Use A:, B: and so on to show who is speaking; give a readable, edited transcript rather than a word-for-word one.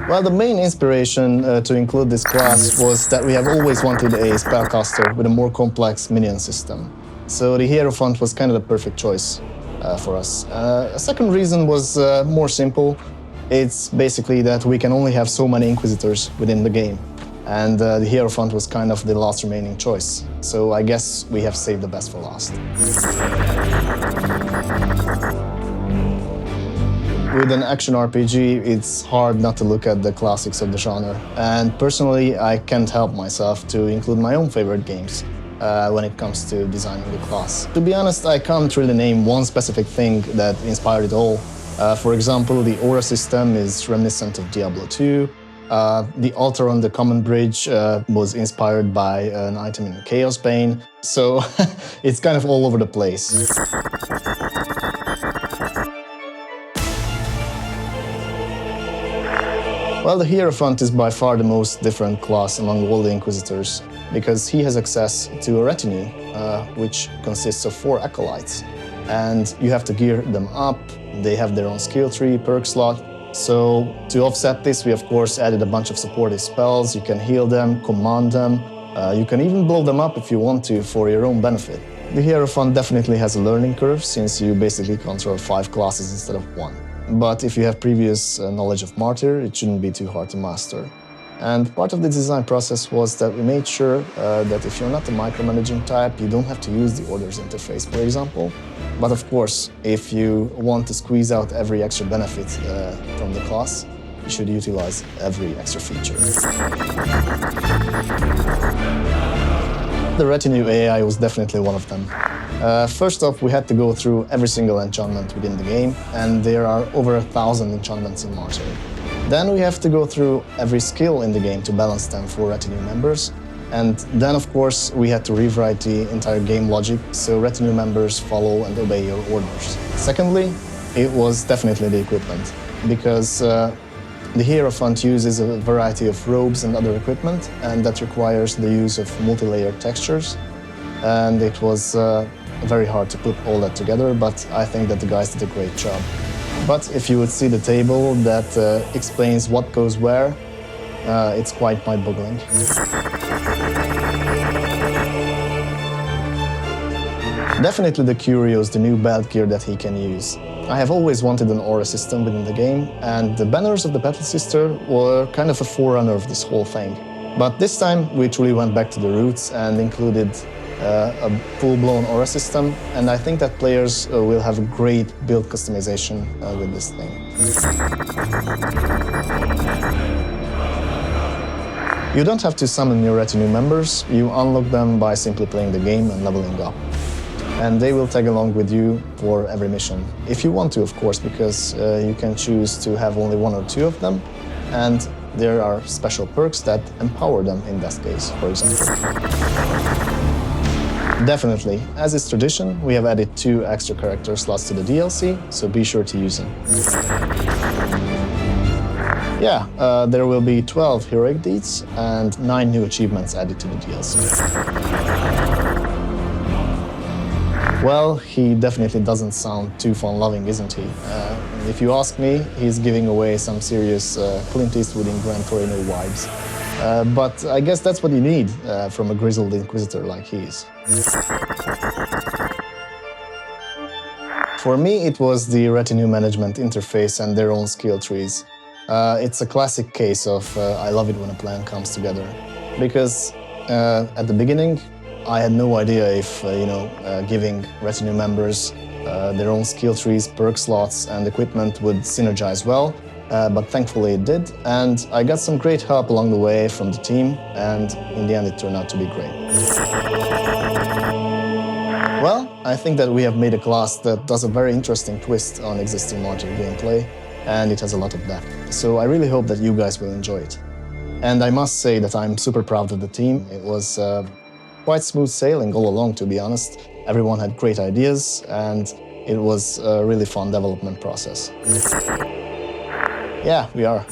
A: Well, the main inspiration to include this class was that we have always wanted a spellcaster with a more complex minion system. So the Hierophant was kind of the perfect choice for us. A second reason was more simple. It's basically that we can only have so many Inquisitors within the game. And the Hierophant was kind of the last remaining choice. So I guess we have saved the best for last. With an action RPG, it's hard not to look at the classics of the genre. And personally, I can't help myself to include my own favorite games when it comes to designing the class. To be honest, I can't really name one specific thing that inspired it all. For example, the aura system is reminiscent of Diablo 2. The altar on the common bridge was inspired by an item in Chaos Bane. So it's kind of all over the place. Well, the Hierophant is by far the most different class among all the Inquisitors, because he has access to a Retinue, which consists of 4 Acolytes. And you have to gear them up, they have their own skill tree, perk slot. So to offset this, we of course added a bunch of supportive spells. You can heal them, command them, you can even blow them up if you want to for your own benefit. The Hierophant definitely has a learning curve, since you basically control 5 classes instead of 1. But if you have previous knowledge of Martyr, it shouldn't be too hard to master. And part of the design process was that we made sure that if you're not the micromanaging type, you don't have to use the orders interface, for example. But of course, if you want to squeeze out every extra benefit from the class, you should utilize every extra feature. The Retinue AI was definitely one of them. First off, we had to go through every single enchantment within the game, and there are over 1,000 enchantments in Martyr. Then we have to go through every skill in the game to balance them for Retinue members. And then, of course, we had to rewrite the entire game logic so Retinue members follow and obey your orders. Secondly, it was definitely the equipment, because the Hierophant uses a variety of robes and other equipment, and that requires the use of multi-layered textures. And it was very hard to put all that together, but I think that the guys did a great job. But if you would see the table that explains what goes where, it's quite mind-boggling. Definitely the Curio's the new belt gear that he can use. I have always wanted an aura system within the game, and the banners of the Battle Sister were kind of a forerunner of this whole thing. But this time we truly went back to the roots and included a full-blown aura system, and I think that players will have a great build customization with this thing. You don't have to summon your Retinue members, you unlock them by simply playing the game and leveling up. And they will tag along with you for every mission. If you want to, of course, because you can choose to have only 1 or 2 of them, and there are special perks that empower them in that case, for example. Definitely, as is tradition, we have added 2 extra character slots to the DLC, so be sure to use them. Yeah, there will be 12 heroic deeds and 9 new achievements added to the DLC. Well, he definitely doesn't sound too fun-loving, isn't he? If you ask me, he's giving away some serious Clint Eastwood in Gran Torino vibes. But I guess that's what you need from a grizzled Inquisitor like he is. For me, it was the Retinue management interface and their own skill trees. It's a classic case of I love it when a plan comes together. Because at the beginning, I had no idea if, giving Retinue members their own skill trees, perk slots, and equipment would synergize well. But thankfully it did, and I got some great help along the way from the team, and in the end it turned out to be great. Well, I think that we have made a class that does a very interesting twist on existing Martyr gameplay, and it has a lot of depth. So I really hope that you guys will enjoy it. And I must say that I'm super proud of the team. It was quite smooth sailing all along, to be honest. Everyone had great ideas, and it was a really fun development process. Yeah, we are.